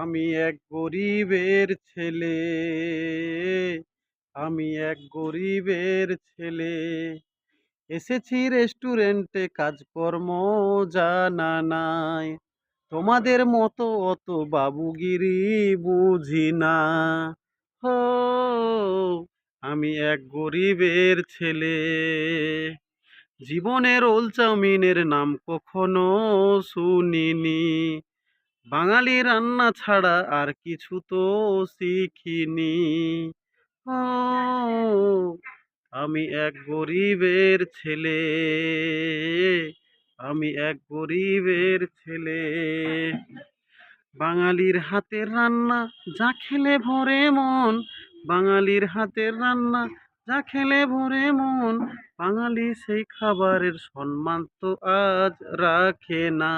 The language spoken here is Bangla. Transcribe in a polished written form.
আমি এক গরিবের ছেলে, আমি এক গরিবের ছেলে। এসেছি রেস্টুরেন্টে কাজকর্ম জানা নাই। তোমাদের মতো অত বাবুগিরি বুঝি না। হো, আমি এক গরিবের ছেলে। জীবনে রোল চাউমিনের নাম কখনো শুনিনি। বাঙালি রান্না ছাড়া আর কিছু তো শিখিনি। ও, আমি এক গরিবের ছেলে, আমি এক গরিবের ছেলে। বাঙালির হাতের রান্না যা খেলে ভরে মন, বাঙালির হাতের রান্না যা খেলে ভরে মন, বাঙালি সেই খাবারের সম্মান তো আজ রাখে না।